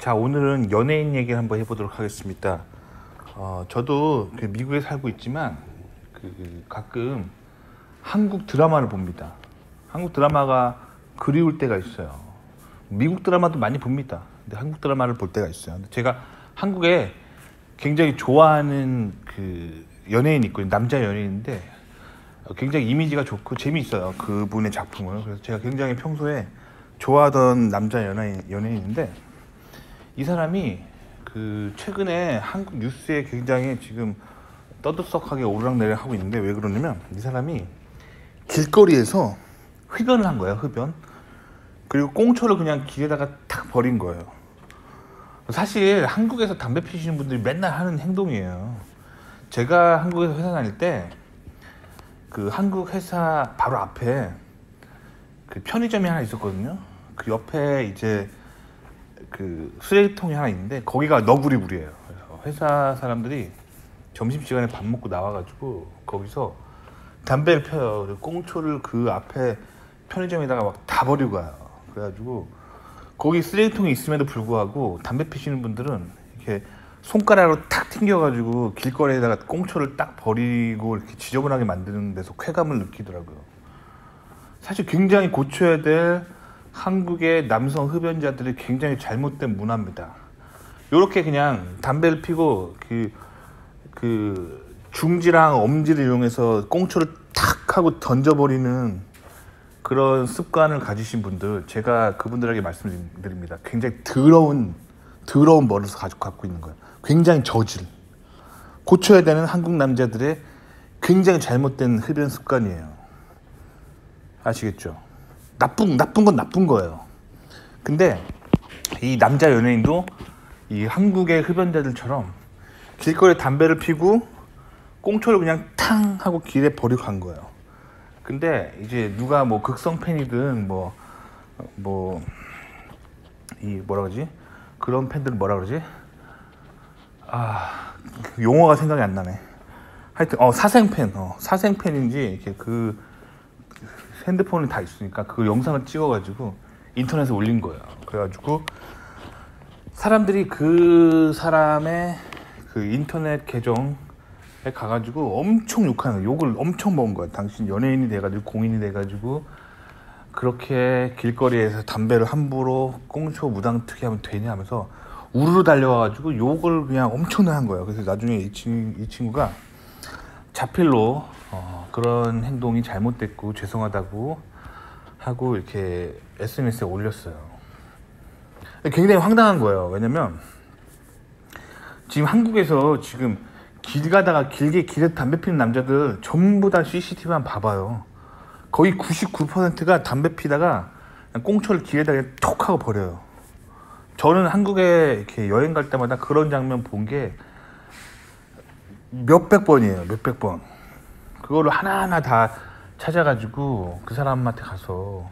자, 오늘은 연예인 얘기를 한번 해보도록 하겠습니다. 저도 미국에 살고 있지만 가끔 한국 드라마를 봅니다. 한국 드라마가 그리울 때가 있어요. 미국 드라마도 많이 봅니다. 근데 한국 드라마를 볼 때가 있어요. 근데 제가 한국에 굉장히 좋아하는 연예인이 있거든요. 남자 연예인인데 굉장히 이미지가 좋고 재미있어요. 그분의 작품을. 그래서 제가 굉장히 평소에 좋아하던 남자 연예인인데 이 사람이 최근에 한국 뉴스에 굉장히 지금 떠들썩하게 오르락내리락 하고 있는데, 왜 그러냐면 이 사람이 길거리에서 흡연을 한 거예요. 흡연. 그리고 꽁초를 그냥 길에다가 탁 버린 거예요. 사실 한국에서 담배 피시는 분들이 맨날 하는 행동이에요. 제가 한국에서 회사 다닐 때 한국 회사 바로 앞에 편의점이 하나 있었거든요. 그 옆에 이제 쓰레기통이 하나 있는데 거기가 너구리불이에요. 그래서 회사 사람들이 점심시간에 밥 먹고 나와가지고 거기서 담배를 펴요. 그리고 꽁초를 그 앞에 편의점에다가 막 다 버리고 가요. 그래가지고 거기 쓰레기통이 있음에도 불구하고 담배 피시는 분들은 이렇게 손가락으로 탁 튕겨가지고 길거리에다가 꽁초를 딱 버리고 이렇게 지저분하게 만드는 데서 쾌감을 느끼더라고요. 사실 굉장히 고쳐야 될 한국의 남성 흡연자들이 굉장히 잘못된 문화입니다. 이렇게 그냥 담배를 피고 중지랑 엄지를 이용해서 꽁초를 탁 하고 던져버리는 그런 습관을 가지신 분들, 제가 그분들에게 말씀드립니다. 굉장히 더러운 머리를 갖고 있는 거예요. 굉장히 저질. 고쳐야 되는 한국 남자들의 굉장히 잘못된 흡연 습관이에요. 아시겠죠? 나쁜 건 나쁜 거예요. 근데 이 남자 연예인도 이 한국의 흡연자들처럼 길거리에 담배를 피고 꽁초를 그냥 탕 하고 길에 버리고 간 거예요. 근데 이제 누가 뭐 극성 팬이든 이 뭐라 그러지? 그런 팬들은 뭐라 그러지? 용어가 생각이 안 나네. 하여튼 사생팬인지 이렇게 핸드폰이 다 있으니까 그 영상을 찍어가지고 인터넷에 올린 거예요. 그래가지고 사람들이 그 사람의 인터넷 계정에 가가지고 엄청 욕하는 거예요. 욕을 엄청 먹은 거예요. 당신 연예인이 돼가지고 공인이 돼가지고 그렇게 길거리에서 담배를 함부로 꽁초 무당특이 하면 되냐 하면서 우르르 달려와가지고 욕을 그냥 엄청나게 한 거예요. 그래서 나중에 이 친구가 자필로 그런 행동이 잘못됐고 죄송하다고 하고 이렇게 SNS에 올렸어요. 굉장히 황당한 거예요. 왜냐면 지금 한국에서 지금 길 가다가 길에 담배 피는 남자들 전부 다 CCTV만 봐봐요. 거의 99%가 담배 피다가 꽁초를 길에다가 톡 하고 버려요. 저는 한국에 이렇게 여행 갈 때마다 그런 장면 본 게 몇백 번이에요. 몇백 번. 그거를 하나하나 다 찾아가지고 그 사람한테 가서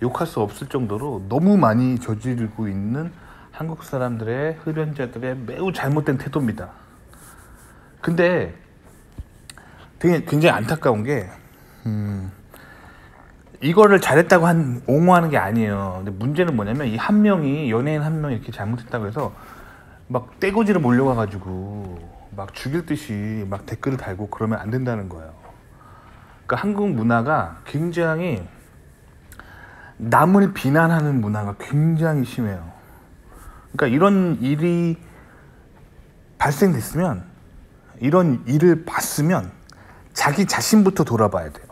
욕할 수 없을 정도로 너무 많이 저지르고 있는 한국 사람들의 흡연자들의 매우 잘못된 태도입니다. 근데 되게 굉장히 안타까운 게 이거를 잘했다고 옹호하는 게 아니에요. 근데 문제는 뭐냐면 이 연예인 한 명이 이렇게 잘못했다고 해서 막 떼거지로 몰려가가지고 막 죽일 듯이 막 댓글을 달고 그러면 안 된다는 거예요. 그러니까 한국 문화가 굉장히 남을 비난하는 문화가 굉장히 심해요. 그러니까 이런 일이 발생됐으면, 이런 일을 봤으면 자기 자신부터 돌아봐야 돼요.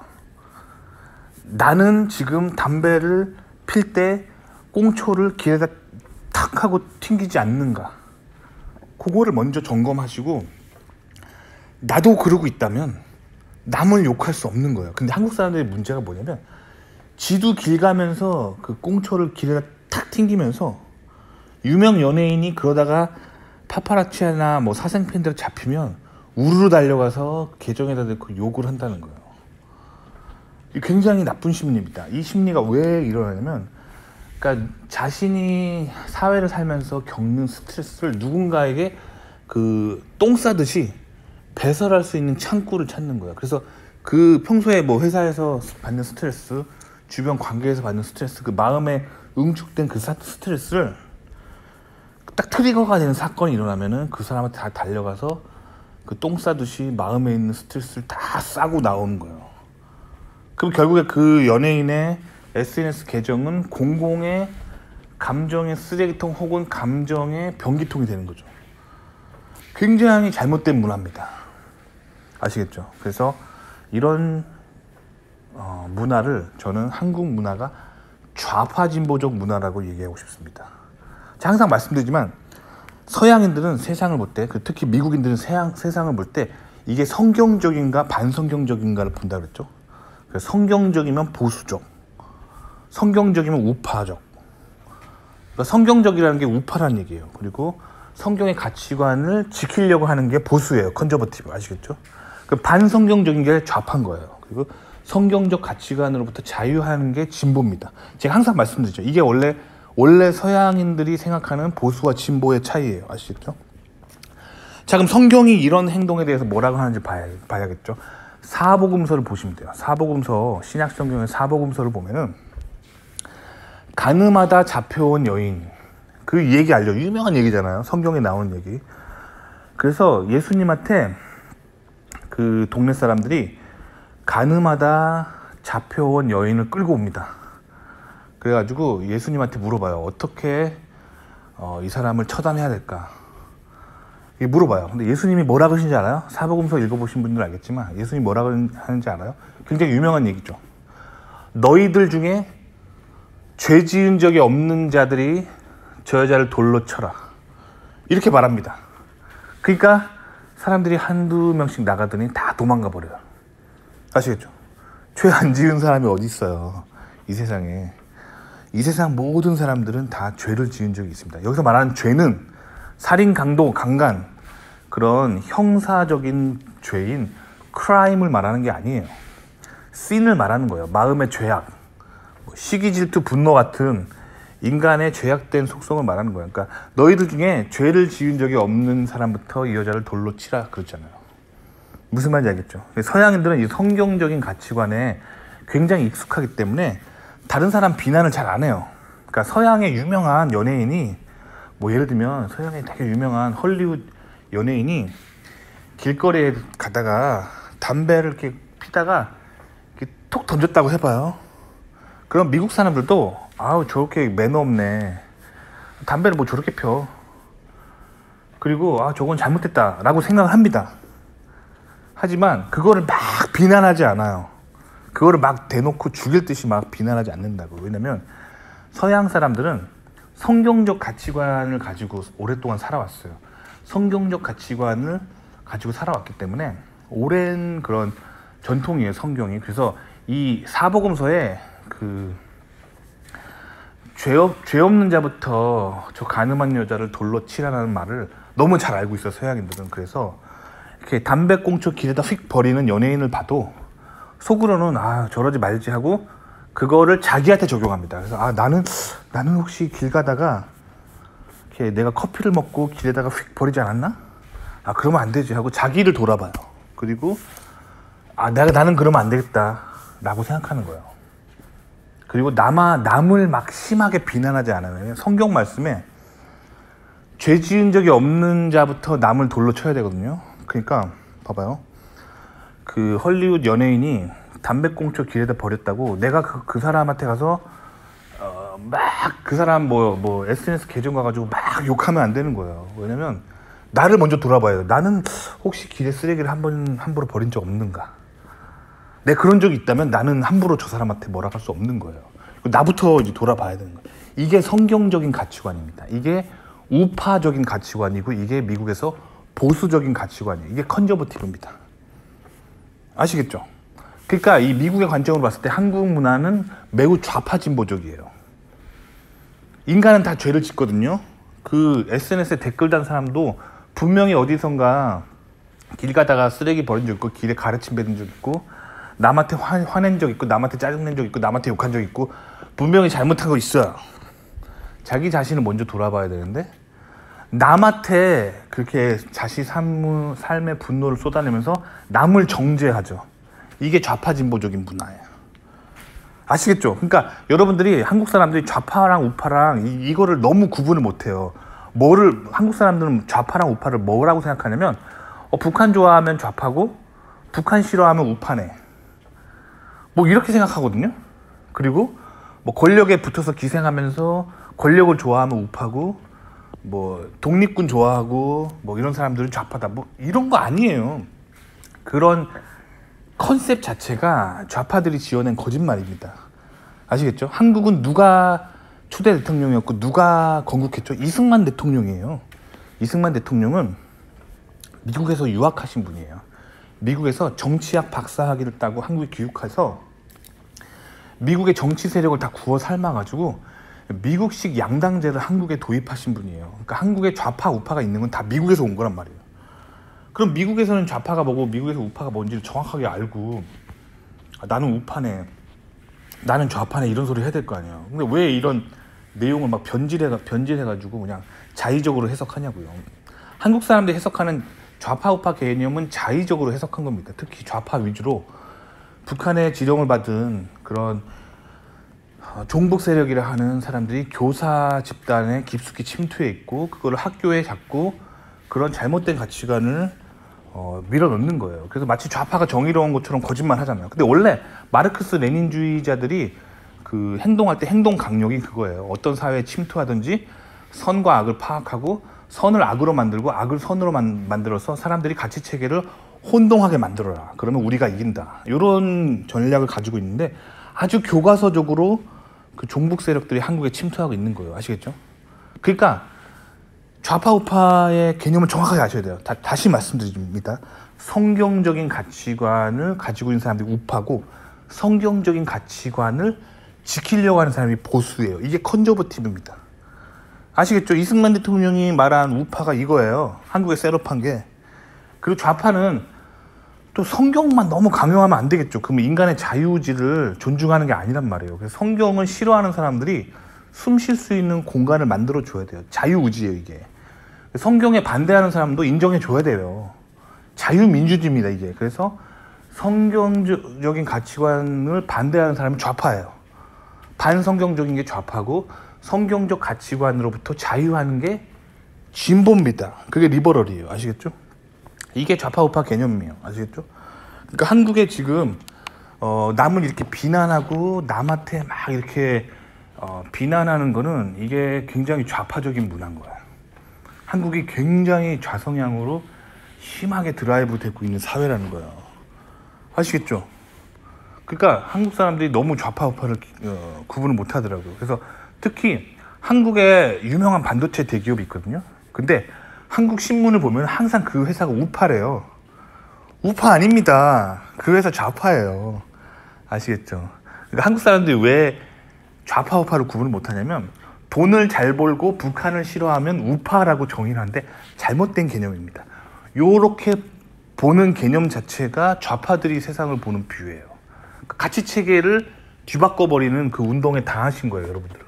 나는 지금 담배를 필 때 꽁초를 길에다 탁 하고 튕기지 않는가, 그거를 먼저 점검하시고, 나도 그러고 있다면 남을 욕할 수 없는 거예요. 근데 한국 사람들의 문제가 뭐냐면 지도 길 가면서 꽁초를 길에다 탁 튕기면서 유명 연예인이 그러다가 파파라치나 사생팬들 잡히면 우르르 달려가서 계정에다 넣고 욕을 한다는 거예요. 굉장히 나쁜 심리입니다. 이 심리가 왜 일어나냐면, 그러니까 자신이 사회를 살면서 겪는 스트레스를 누군가에게 똥 싸듯이 배설할 수 있는 창구를 찾는 거예요. 그래서 평소에 회사에서 받는 스트레스, 주변 관계에서 받는 스트레스, 마음에 응축된 스트레스를 딱 트리거가 되는 사건이 일어나면은 그 사람한테 다 달려가서 그 똥 싸듯이 마음에 있는 스트레스를 다 싸고 나오는 거예요. 그럼 결국에 그 연예인의 SNS 계정은 공공의 감정의 쓰레기통 혹은 감정의 변기통이 되는 거죠. 굉장히 잘못된 문화입니다. 아시겠죠? 그래서 이런 문화를 저는 한국 문화가 좌파 진보적 문화라고 얘기하고 싶습니다. 제가 항상 말씀드리지만 서양인들은 세상을 볼 때, 특히 미국인들은 세상을 볼 때 이게 성경적인가 반성경적인가를 본다 그랬죠. 그래서 성경적이면 보수적, 성경적이면 우파적. 그러니까 성경적이라는 게 우파라는 얘기예요. 그리고 성경의 가치관을 지키려고 하는 게 보수예요. 컨저버티브. 아시겠죠? 그 반성경적인 게 좌파인 거예요. 그리고 성경적 가치관으로부터 자유하는 게 진보입니다. 제가 항상 말씀드리죠. 이게 원래 서양인들이 생각하는 보수와 진보의 차이예요. 아시겠죠? 자, 그럼 성경이 이런 행동에 대해서 뭐라고 하는지 봐야겠죠. 사복음서를 보시면 돼요. 사복음서, 신약 성경의 사복음서를 보면은 가늠하다 잡혀온 여인, 그 얘기 알죠? 유명한 얘기잖아요. 성경에 나오는 얘기. 그래서 예수님한테 그 동네 사람들이 가늠하다 잡혀온 여인을 끌고 옵니다. 그래가지고 예수님한테 물어봐요. 어떻게 이 사람을 처단해야 될까? 물어봐요. 근데 예수님이 뭐라 그러신지 알아요? 사복음서 읽어보신 분들은 알겠지만 예수님이 뭐라 하는지 알아요? 굉장히 유명한 얘기죠. 너희들 중에 죄 지은 적이 없는 자들이 저 여자를 돌로 쳐라. 이렇게 말합니다. 그러니까 사람들이 한두 명씩 나가더니 다 도망가 버려요. 아시겠죠? 죄 안 지은 사람이 어디 있어요? 이 세상에. 이 세상 모든 사람들은 다 죄를 지은 적이 있습니다. 여기서 말하는 죄는 살인, 강도, 강간, 그런 형사적인 죄인 크라임을 말하는 게 아니에요. sin을 말하는 거예요. 마음의 죄악, 시기, 질투, 분노 같은 인간의 죄악된 속성을 말하는 거예요. 그러니까 너희들 중에 죄를 지은 적이 없는 사람부터 이 여자를 돌로 치라 그랬잖아요. 무슨 말인지 알겠죠? 서양인들은 이 성경적인 가치관에 굉장히 익숙하기 때문에 다른 사람 비난을 잘 안 해요. 그러니까 서양의 유명한 연예인이, 뭐 예를 들면 서양의 되게 유명한 헐리우드 연예인이 길거리에 가다가 담배를 이렇게 피다가 이렇게 톡 던졌다고 해봐요. 그럼 미국 사람들도 아우 저렇게 매너 없네, 담배를 뭐 저렇게 펴, 그리고 아 저건 잘못됐다 라고 생각을 합니다. 하지만 그거를 막 비난하지 않아요. 그거를 막 대놓고 죽일 듯이 막 비난하지 않는다고. 왜냐면 서양 사람들은 성경적 가치관을 가지고 오랫동안 살아왔어요. 성경적 가치관을 가지고 살아왔기 때문에 오랜 그런 전통이에요, 성경이. 그래서 이 사복음서에 그 죄 없는 자부터 저 가늠한 여자를 돌로 치라는 말을 너무 잘 알고 있어요, 서양인들은. 그래서 이렇게 담배꽁초 길에다 휙 버리는 연예인을 봐도 속으로는 아 저러지 말지 하고 그거를 자기한테 적용합니다. 그래서 아 나는 혹시 길 가다가 이렇게 내가 커피를 먹고 길에다가 휙 버리지 않았나? 아 그러면 안 되지 하고 자기를 돌아봐요. 그리고 아 나는 그러면 안 되겠다 라고 생각하는 거예요. 그리고 남을 막 심하게 비난하지 않아요. 성경 말씀에 죄 지은 적이 없는 자부터 남을 돌로 쳐야 되거든요. 그러니까 봐봐요. 그 헐리우드 연예인이 담배꽁초 길에다 버렸다고 내가 그 사람한테 가서 막 그 사람 뭐 SNS 계정 가가지고 막 욕하면 안 되는 거예요. 왜냐면 나를 먼저 돌아봐야 돼요. 나는 혹시 길에 쓰레기를 함부로 버린 적 없는가? 내가 그런 적이 있다면 나는 함부로 저 사람한테 뭐라 할 수 없는 거예요. 나부터 이제 돌아봐야 되는 거예요. 이게 성경적인 가치관입니다. 이게 우파적인 가치관이고 이게 미국에서 보수적인 가치관이에요. 이게 컨저버티브입니다. 아시겠죠? 그러니까 이 미국의 관점으로 봤을 때 한국 문화는 매우 좌파 진보적이에요. 인간은 다 죄를 짓거든요. 그 SNS에 댓글 단 사람도 분명히 어디선가 길 가다가 쓰레기 버린 적 있고 길에 가르침 받은 적 있고 남한테 화낸 적 있고 남한테 짜증낸 적 있고 남한테 욕한 적 있고 분명히 잘못한 거 있어요. 자기 자신을 먼저 돌아봐야 되는데 남한테 그렇게 자신 삶의 분노를 쏟아내면서 남을 정죄하죠. 이게 좌파 진보적인 문화예요. 아시겠죠? 그러니까 여러분들이 한국 사람들이 좌파랑 우파랑 이거를 너무 구분을 못해요. 뭐를 한국 사람들은 좌파랑 우파를 뭐라고 생각하냐면 북한 좋아하면 좌파고 북한 싫어하면 우파네. 뭐 이렇게 생각하거든요. 그리고 뭐 권력에 붙어서 기생하면서 권력을 좋아하면 우파고 뭐 독립군 좋아하고 뭐 이런 사람들은 좌파다. 뭐 이런 거 아니에요. 그런 컨셉 자체가 좌파들이 지어낸 거짓말입니다. 아시겠죠? 한국은 누가 초대 대통령이었고 누가 건국했죠? 이승만 대통령이에요. 이승만 대통령은 미국에서 유학하신 분이에요. 미국에서 정치학 박사학위를 따고 한국에 귀국해서 미국의 정치 세력을 다 구워 삶아가지고 미국식 양당제를 한국에 도입하신 분이에요. 그러니까 한국에 좌파 우파가 있는 건 다 미국에서 온 거란 말이에요. 그럼 미국에서는 좌파가 뭐고 미국에서 우파가 뭔지를 정확하게 알고 나는 우파네, 나는 좌파네 이런 소리 해야 될 거 아니에요. 근데 왜 이런 내용을 막 변질해가지고 그냥 자의적으로 해석하냐고요. 한국 사람들이 해석하는 좌파 우파 개념은 자의적으로 해석한 겁니다. 특히 좌파 위주로 북한의 지령을 받은 그런 종북 세력이라 하는 사람들이 교사 집단에 깊숙이 침투해 있고 그거를 학교에 자꾸 그런 잘못된 가치관을 밀어넣는 거예요. 그래서 마치 좌파가 정의로운 것처럼 거짓말 하잖아요. 근데 원래 마르크스 레닌주의자들이 그 행동할 때 행동 강령이 그거예요. 어떤 사회에 침투하든지 선과 악을 파악하고 선을 악으로 만들고 악을 선으로 만들어서 사람들이 가치 체계를 혼동하게 만들어라. 그러면 우리가 이긴다. 이런 전략을 가지고 있는데 아주 교과서적으로 그 종북 세력들이 한국에 침투하고 있는 거예요. 아시겠죠? 그러니까 좌파 우파의 개념을 정확하게 아셔야 돼요. 다시 말씀드립니다. 성경적인 가치관을 가지고 있는 사람들이 우파고 성경적인 가치관을 지키려고 하는 사람이 보수예요. 이게 컨저버티브입니다. 아시겠죠? 이승만 대통령이 말한 우파가 이거예요. 한국에 셋업한 게. 그리고 좌파는 또 성경만 너무 강요하면 안 되겠죠. 그러면 인간의 자유의지를 존중하는 게 아니란 말이에요. 그래서 성경을 싫어하는 사람들이 숨 쉴 수 있는 공간을 만들어 줘야 돼요. 자유의지예요, 이게. 성경에 반대하는 사람도 인정해 줘야 돼요. 자유민주주의입니다, 이게. 그래서 성경적인 가치관을 반대하는 사람은 좌파예요. 반성경적인 게 좌파고 성경적 가치관으로부터 자유하는 게 진보입니다. 그게 리버럴이에요. 아시겠죠? 이게 좌파 우파 개념이에요. 아시겠죠? 그러니까 한국에 지금 남을 이렇게 비난하고 남한테 막 이렇게 비난하는 거는 이게 굉장히 좌파적인 문화인 거야. 한국이 굉장히 좌성향으로 심하게 드라이브 되고 있는 사회라는 거예요. 아시겠죠? 그러니까 한국 사람들이 너무 좌파 우파를 구분을 못 하더라고요. 그래서 특히 한국에 유명한 반도체 대기업이 있거든요. 근데 한국 신문을 보면 항상 그 회사가 우파래요. 우파 아닙니다. 그 회사 좌파예요. 아시겠죠? 그러니까 한국 사람들이 왜 좌파 우파를 구분을 못 하냐면 돈을 잘 벌고 북한을 싫어하면 우파라고 정의를 하는데 잘못된 개념입니다. 요렇게 보는 개념 자체가 좌파들이 세상을 보는 뷰예요. 가치 체계를 뒤바꿔버리는 그 운동에 당하신 거예요, 여러분들은.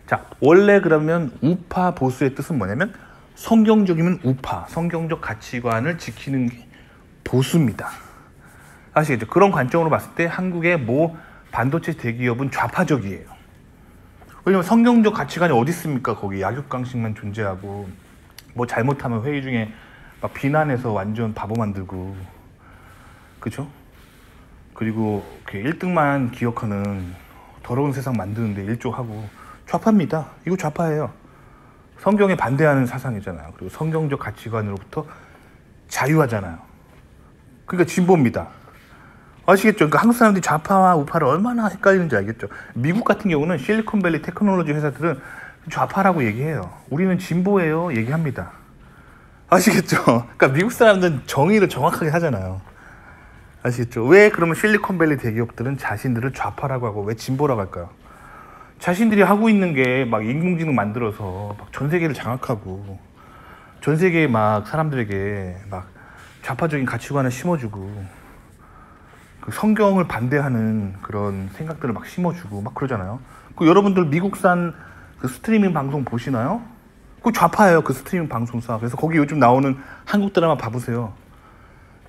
자, 원래 그러면 우파 보수의 뜻은 뭐냐면 성경적이면 우파, 성경적 가치관을 지키는 게 보수입니다. 아시겠죠? 그런 관점으로 봤을 때 한국의 뭐 반도체 대기업은 좌파적이에요. 왜냐면 성경적 가치관이 어디 있습니까? 거기 약육강식만 존재하고 뭐 잘못하면 회의 중에 막 비난해서 완전 바보 만들고, 그렇죠? 그리고 1등만 기억하는 더러운 세상 만드는데 일조하고 좌파입니다. 이거 좌파예요. 성경에 반대하는 사상이잖아요. 그리고 성경적 가치관으로부터 자유하잖아요. 그러니까 진보입니다. 아시겠죠? 그러니까 한국 사람들이 좌파와 우파를 얼마나 헷갈리는지 알겠죠? 미국 같은 경우는 실리콘밸리 테크놀로지 회사들은 좌파라고 얘기해요. 우리는 진보예요 얘기합니다. 아시겠죠? 그러니까 미국 사람들은 정의를 정확하게 하잖아요. 아시겠죠? 왜 그러면 실리콘밸리 대기업들은 자신들을 좌파라고 하고 왜 진보라고 할까요? 자신들이 하고 있는 게 막 인공지능 만들어서 막 전 세계를 장악하고 전 세계에 막 사람들에게 막 좌파적인 가치관을 심어주고 그 성경을 반대하는 그런 생각들을 막 심어주고 막 그러잖아요. 그 여러분들 미국산 그 스트리밍 방송 보시나요? 그 좌파예요, 그 스트리밍 방송사. 그래서 거기 요즘 나오는 한국 드라마 봐보세요.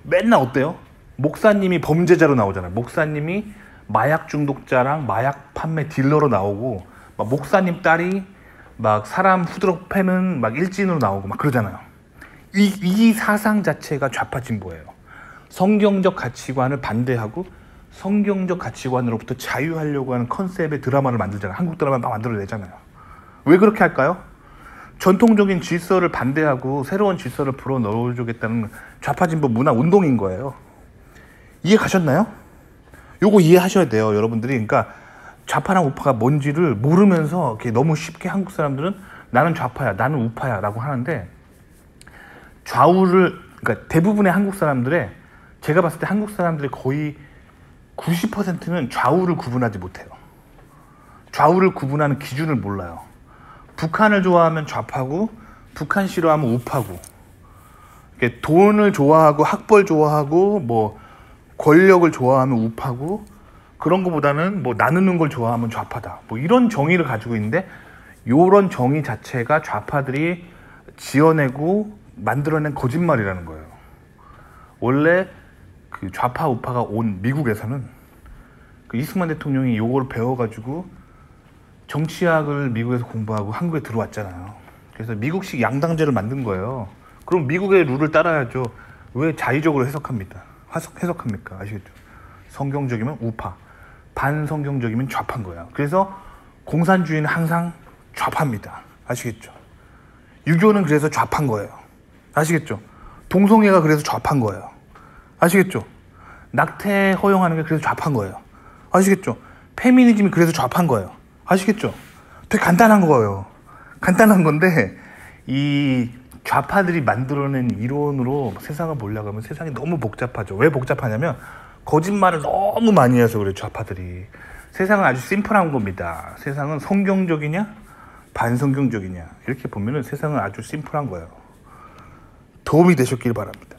맨날 어때요? 목사님이 범죄자로 나오잖아요. 목사님이 마약 중독자랑 마약 판매 딜러로 나오고 막 목사님 딸이 막 사람 후드럭 패는 막 일진으로 나오고 막 그러잖아요. 이 사상 자체가 좌파 진보예요. 성경적 가치관을 반대하고 성경적 가치관으로부터 자유하려고 하는 컨셉의 드라마를 만들잖아요. 한국 드라마 막 만들어내잖아요. 왜 그렇게 할까요? 전통적인 질서를 반대하고 새로운 질서를 불어넣어주겠다는 좌파 진보 문화 운동인 거예요. 이해 가셨나요? 요거 이해하셔야 돼요, 여러분들이. 그러니까 좌파랑 우파가 뭔지를 모르면서 이렇게 너무 쉽게 한국 사람들은 나는 좌파야, 나는 우파야 라고 하는데, 좌우를, 그러니까 대부분의 한국 사람들의, 제가 봤을 때 한국 사람들의 거의 90%는 좌우를 구분하지 못해요. 좌우를 구분하는 기준을 몰라요. 북한을 좋아하면 좌파고, 북한 싫어하면 우파고, 돈을 좋아하고 학벌 좋아하고 뭐 권력을 좋아하면 우파고, 그런 거보다는 뭐 나누는 걸 좋아하면 좌파다, 뭐 이런 정의를 가지고 있는데, 요런 정의 자체가 좌파들이 지어내고 만들어낸 거짓말이라는 거예요. 원래 그 좌파 우파가 온 미국에서는 그 이승만 대통령이 요걸 배워가지고 정치학을 미국에서 공부하고 한국에 들어왔잖아요. 그래서 미국식 양당제를 만든 거예요. 그럼 미국의 룰을 따라야죠. 왜 자의적으로 해석합니까? 아시겠죠? 성경적이면 우파, 반성경적이면 좌파인 거야. 그래서 공산주의는 항상 좌파입니다. 아시겠죠? 유교는 그래서 좌파인 거예요. 아시겠죠? 동성애가 그래서 좌파인 거예요. 아시겠죠? 낙태 허용하는 게 그래서 좌파인 거예요. 아시겠죠? 페미니즘이 그래서 좌파인 거예요. 아시겠죠? 되게 간단한 거예요. 간단한 건데, 이 좌파들이 만들어낸 이론으로 세상을 보려고 하면 세상이 너무 복잡하죠. 왜 복잡하냐면 거짓말을 너무 많이 해서 그래요, 좌파들이. 세상은 아주 심플한 겁니다. 세상은 성경적이냐 반성경적이냐 이렇게 보면은 세상은 아주 심플한 거예요. 도움이 되셨길 바랍니다.